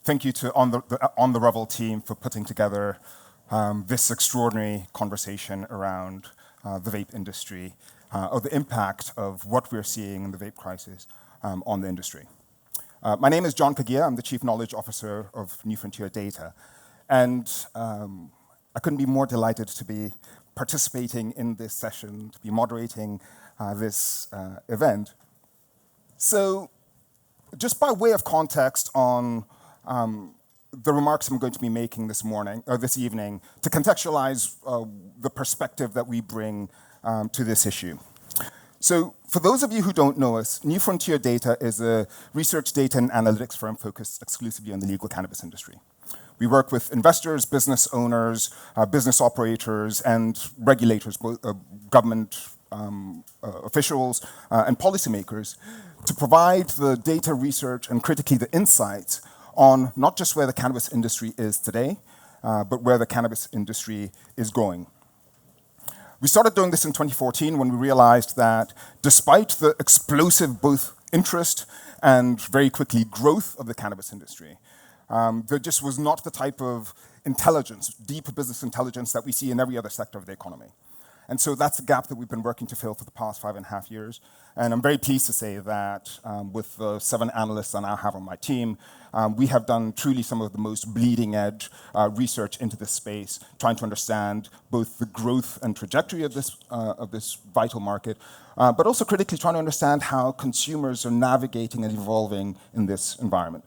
Thank you to OnTheRevel team for putting together this extraordinary conversation around the vape industry, or the impact of what we're seeing in the vape crisis on the industry. My name is John Kagia. I'm the Chief Knowledge Officer of New Frontier Data. And I couldn't be more delighted to be participating in this session, to be moderating this event. So just by way of context on the remarks I'm going to be making this evening, to contextualize the perspective that we bring to this issue. So for those of you who don't know us, New Frontier Data is a research data and analytics firm focused exclusively on the legal cannabis industry. We work with investors, business owners, business operators, and regulators, both government officials and policymakers, to provide the data research and critically the insights on not just where the cannabis industry is today, but where the cannabis industry is going. We started doing this in 2014 when we realized that despite the explosive both interest and very quickly growth of the cannabis industry, there just was not the type of intelligence, deep business intelligence that we see in every other sector of the economy. And so that's the gap that we've been working to fill for the past 5.5 years. And I'm very pleased to say that with the 7 analysts I now have on my team, we have done truly some of the most bleeding edge research into this space, trying to understand both the growth and trajectory of this vital market, but also critically trying to understand how consumers are navigating and evolving in this environment.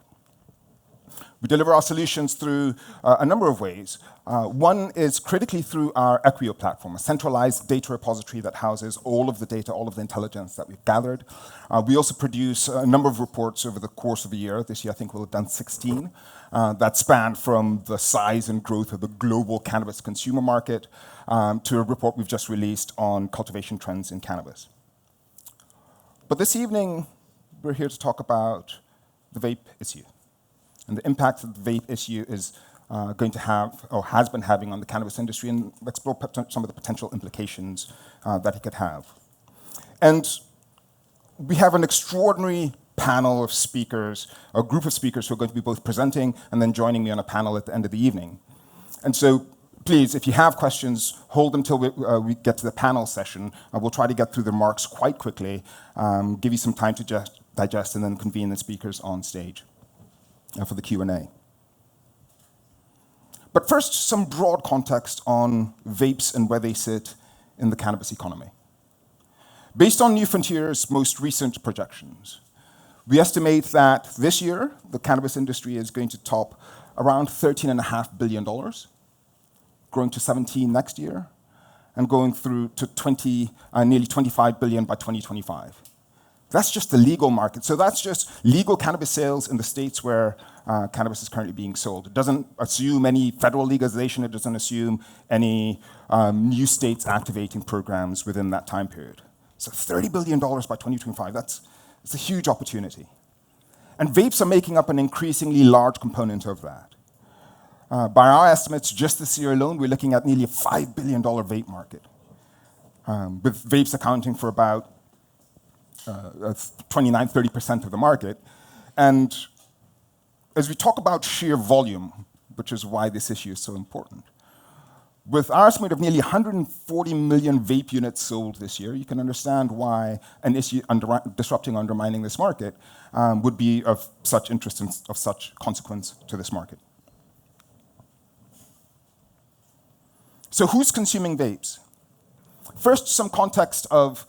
We deliver our solutions through a number of ways. One is critically through our Equio platform, a centralized data repository that houses all of the data, all of the intelligence that we've gathered. We also produce a number of reports over the course of the year. This year, I think we'll have done 16 that span from the size and growth of the global cannabis consumer market to a report we've just released on cultivation trends in cannabis. But this evening, we're here to talk about the vape issue and the impact that the vape issue is going to have, or has been having, on the cannabis industry, and explore some of the potential implications that it could have. And we have an extraordinary panel of speakers, a group of speakers who are going to be both presenting and then joining me on a panel at the end of the evening. And so please, if you have questions, hold them till we get to the panel session. We'll try to get through the remarks quite quickly, give you some time to digest, and then convene the speakers on stage for the Q&A. But first, some broad context on vapes and where they sit in the cannabis economy. Based on New Frontier's most recent projections, we estimate that this year, the cannabis industry is going to top around $13.5 billion, growing to 17 next year, and going through to nearly $25 billion by 2025. That's just the legal market. So that's just legal cannabis sales in the states where cannabis is currently being sold. It doesn't assume any federal legalization. It doesn't assume any new states activating programs within that time period. So $30 billion by 2025, it's a huge opportunity. And vapes are making up an increasingly large component of that. By our estimates, just this year alone, we're looking at nearly a $5 billion vape market, with vapes accounting for about 29–30% of the market. And as we talk about sheer volume, which is why this issue is so important, with our estimate of nearly 140 million vape units sold this year, you can understand why an issue disrupting or undermining this market would be of such interest and of such consequence to this market. So who's consuming vapes? First, some context of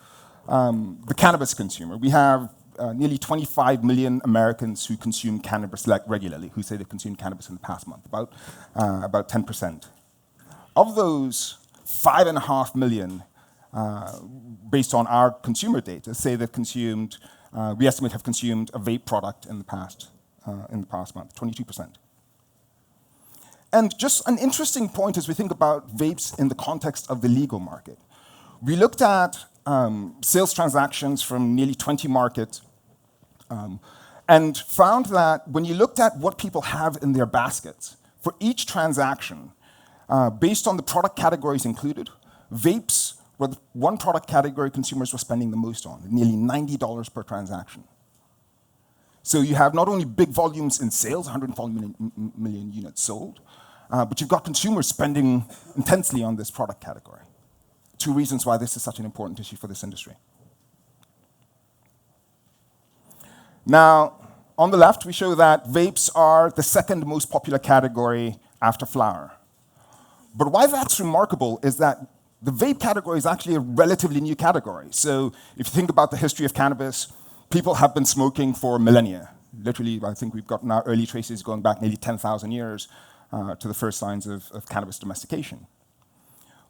the cannabis consumer. We have nearly 25 million Americans who consume cannabis regularly, who say they consumed cannabis in the past month, about 10%. Of those, 5.5 million, based on our consumer data, say they've consumed, we estimate have consumed a vape product in the past month, 22%. And just an interesting point as we think about vapes in the context of the legal market. We looked at sales transactions from nearly 20 markets and found that when you looked at what people have in their baskets, for each transaction, based on the product categories included, vapes were the one product category consumers were spending the most on, nearly $90 per transaction. So you have not only big volumes in sales, 140 million units sold, but you've got consumers spending intensely on this product category. Two reasons why this is such an important issue for this industry. Now, on the left, we show that vapes are the second most popular category after flower. But why that's remarkable is that the vape category is actually a relatively new category. So if you think about the history of cannabis, people have been smoking for millennia. Literally, I think we've got now early traces going back nearly 10,000 years to the first signs of cannabis domestication.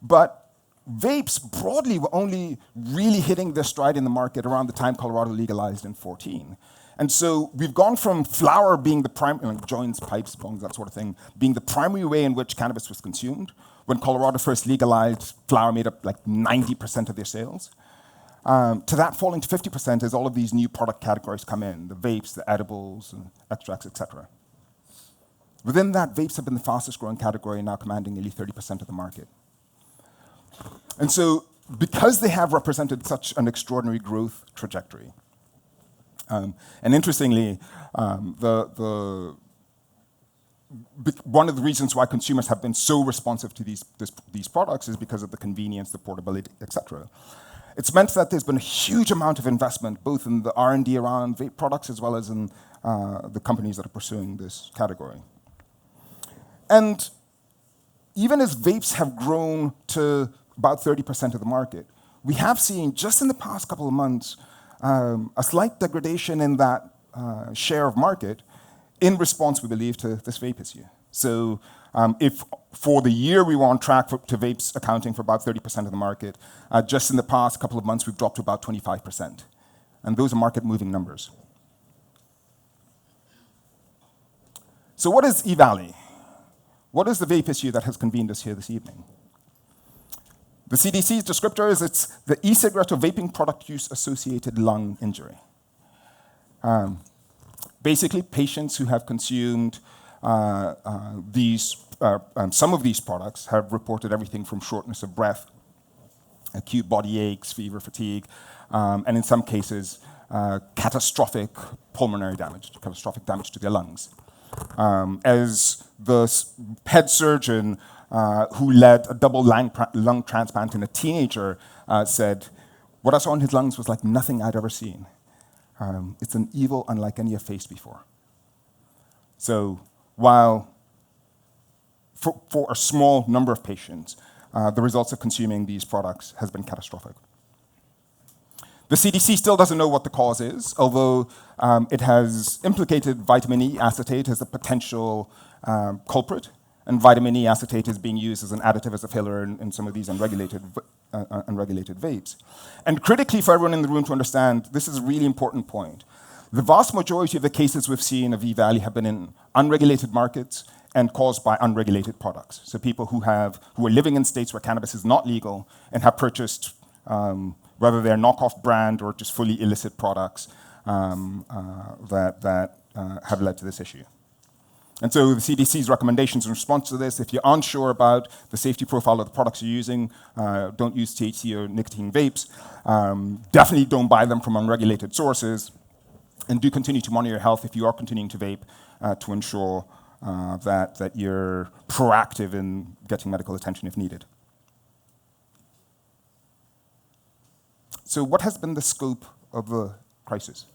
But vapes broadly were only really hitting their stride in the market around the time Colorado legalized in 2014. And so we've gone from flower being the primary, joints, pipes, bongs, that sort of thing, being the primary way in which cannabis was consumed. When Colorado first legalized, flower made up like 90% of their sales. To that falling to 50% as all of these new product categories come in, the vapes, the edibles, and extracts, etc. Within that, vapes have been the fastest growing category, now commanding nearly 30% of the market. And so because they have represented such an extraordinary growth trajectory, and interestingly, one of the reasons why consumers have been so responsive to these products is because of the convenience, the portability, etc. It's meant that there's been a huge amount of investment, both in the R&D around vape products as well as in the companies that are pursuing this category. And even as vapes have grown to about 30% of the market, we have seen, just in the past couple of months, a slight degradation in that share of market in response, we believe, to this vape issue. So if for the year we were on track to vapes accounting for about 30% of the market, just in the past couple of months we've dropped to about 25%. And those are market-moving numbers. So what is eValley? What is the vape issue that has convened us here this evening? The CDC's descriptor is it's the e-cigarette or vaping product use associated lung injury. Basically, patients who have consumed some of these products have reported everything from shortness of breath, acute body aches, fever, fatigue, and in some cases, catastrophic pulmonary damage, catastrophic damage to their lungs. As the head surgeon who led a double lung transplant in a teenager said, what I saw in his lungs was like nothing I'd ever seen. It's an evil unlike any I've faced before. So while for a small number of patients, the results of consuming these products has been catastrophic. The CDC still doesn't know what the cause is, although it has implicated vitamin E acetate as a potential culprit. And vitamin E acetate is being used as an additive, as a filler in some of these unregulated vapes. And critically, for everyone in the room to understand, this is a really important point. The vast majority of the cases we've seen of eValley have been in unregulated markets and caused by unregulated products. So people who are living in states where cannabis is not legal and have purchased, whether they're knockoff brand or just fully illicit products that have led to this issue. And so the CDC's recommendations in response to this, if you're unsure about the safety profile of the products you're using, don't use THC or nicotine vapes. Definitely don't buy them from unregulated sources. And do continue to monitor your health if you are continuing to vape to ensure that you're proactive in getting medical attention if needed. So what has been the scope of the crisis?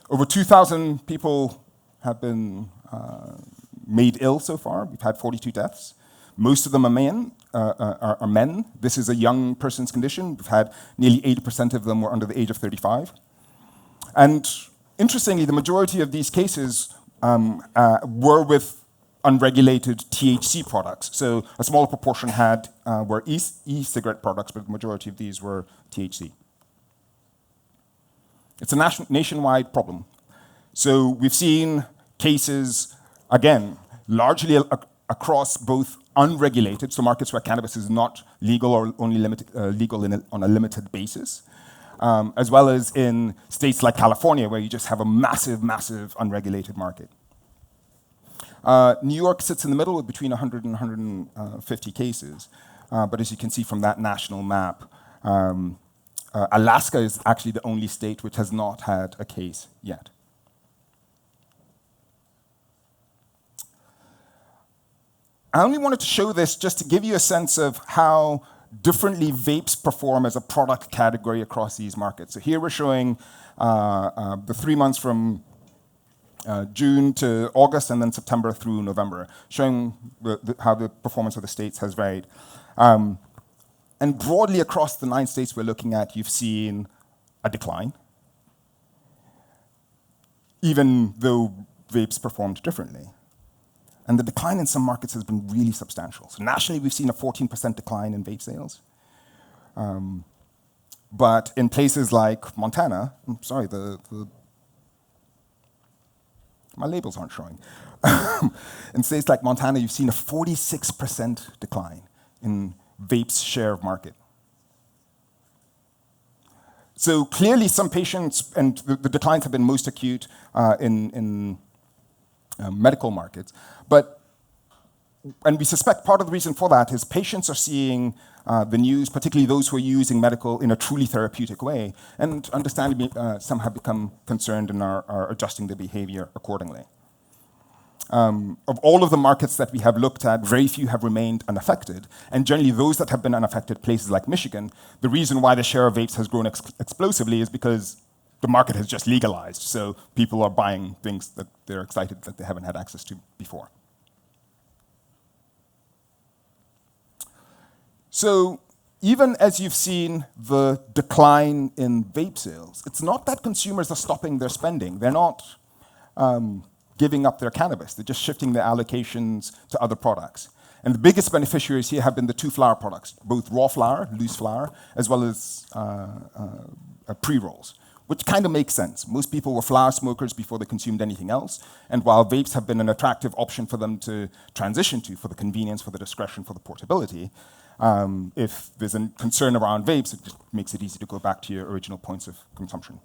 Over 2,000 people have been made ill so far. We've had 42 deaths. Most of them are men. This is a young person's condition. We've had nearly 80% of them were under the age of 35. And interestingly, the majority of these cases were with unregulated THC products. So a smaller proportion were e-cigarette products, but the majority of these were THC. It's a nationwide problem. So we've seen cases, again, largely across both unregulated, so markets where cannabis is not legal or only legal on a limited basis, as well as in states like California, where you just have a massive, massive unregulated market. New York sits in the middle with between 100 and 150 cases, but as you can see from that national map, Alaska is actually the only state which has not had a case yet. I only wanted to show this just to give you a sense of how differently vapes perform as a product category across these markets. So here we're showing the 3 months from June to August and then September through November, showing how the performance of the states has varied. And broadly across the 9 states we're looking at, you've seen a decline, even though vapes performed differently. And the decline in some markets has been really substantial. So nationally, we've seen a 14% decline in vape sales. But in places like Montana, I'm sorry, my labels aren't showing. In states like Montana, you've seen a 46% decline in vape's share of market. So clearly some patients, and the declines have been most acute in medical markets, and we suspect part of the reason for that is patients are seeing the news, particularly those who are using medical in a truly therapeutic way, and understandably some have become concerned and are adjusting their behavior accordingly. Of all of the markets that we have looked at, very few have remained unaffected. And generally, those that have been unaffected, places like Michigan, the reason why the share of vapes has grown explosively is because the market has just legalized. So people are buying things that they're excited that they haven't had access to before. So even as you've seen the decline in vape sales, it's not that consumers are stopping their spending. They're not giving up their cannabis. They're just shifting their allocations to other products. And the biggest beneficiaries here have been the 2 flower products, both raw flower, loose flower, as well as pre-rolls, which kind of makes sense. Most people were flower smokers before they consumed anything else. And while vapes have been an attractive option for them to transition to, for the convenience, for the discretion, for the portability, if there's a concern around vapes, it just makes it easy to go back to your original points of consumption.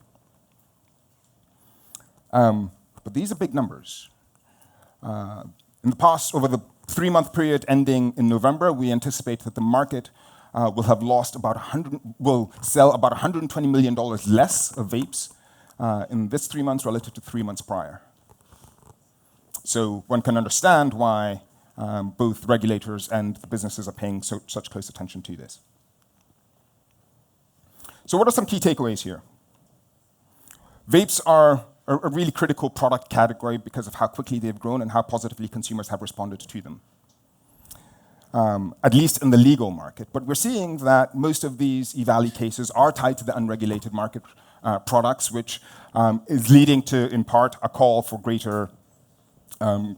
But these are big numbers. In the past, over the 3-month period ending in November, we anticipate that the market will sell about $120 million less of vapes in this 3 months relative to 3 months prior. So one can understand why both regulators and the businesses are paying such close attention to this. So what are some key takeaways here? Vapes are a really critical product category because of how quickly they've grown and how positively consumers have responded to them, at least in the legal market. But we're seeing that most of these evaluation cases are tied to the unregulated market products, which is leading to, in part, a call for greater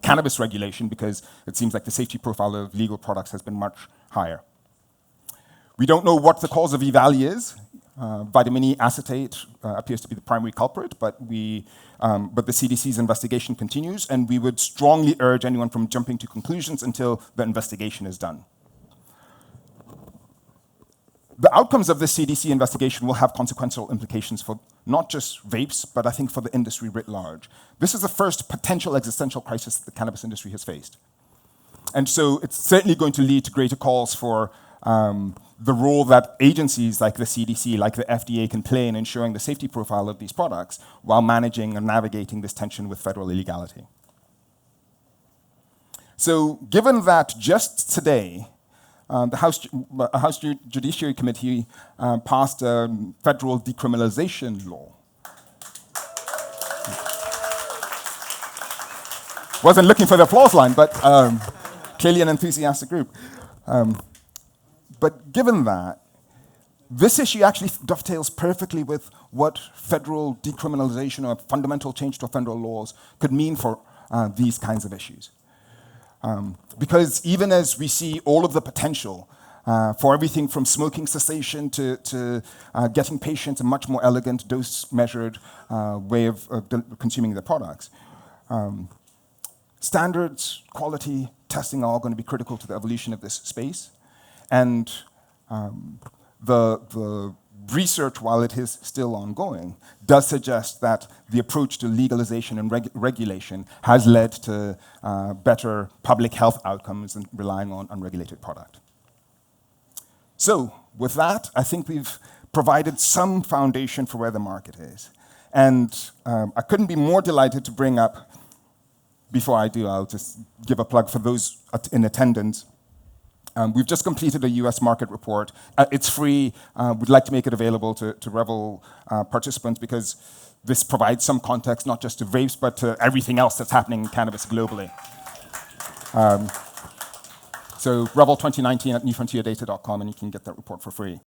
cannabis regulation because it seems like the safety profile of legal products has been much higher. We don't know what the cause of EVALI is. Vitamin E acetate appears to be the primary culprit, but the CDC's investigation continues, and we would strongly urge anyone from jumping to conclusions until the investigation is done. The outcomes of the CDC investigation will have consequential implications for not just vapes, but I think for the industry writ large. This is the first potential existential crisis that the cannabis industry has faced. And so it's certainly going to lead to greater calls for the role that agencies like the CDC, like the FDA can play in ensuring the safety profile of these products while managing and navigating this tension with federal illegality. So given that just today, the House Judiciary Committee passed a federal decriminalization law. Wasn't looking for the applause line, but clearly an enthusiastic group. But given that, this issue actually dovetails perfectly with what federal decriminalization or fundamental change to federal laws could mean for these kinds of issues. Because even as we see all of the potential for everything from smoking cessation to getting patients a much more elegant, dose-measured way of consuming their products, standards, quality, testing are all going to be critical to the evolution of this space. And the research, while it is still ongoing, does suggest that the approach to legalization and regulation has led to better public health outcomes than relying on unregulated product. So with that, I think we've provided some foundation for where the market is. And I couldn't be more delighted to bring up before I do, I'll just give a plug for those in attendance. We've just completed a US market report. It's free. We'd like to make it available to Revel participants because this provides some context, not just to vapes, but to everything else that's happening in cannabis globally. So Revel 2019 at newfrontierdata.com, and you can get that report for free.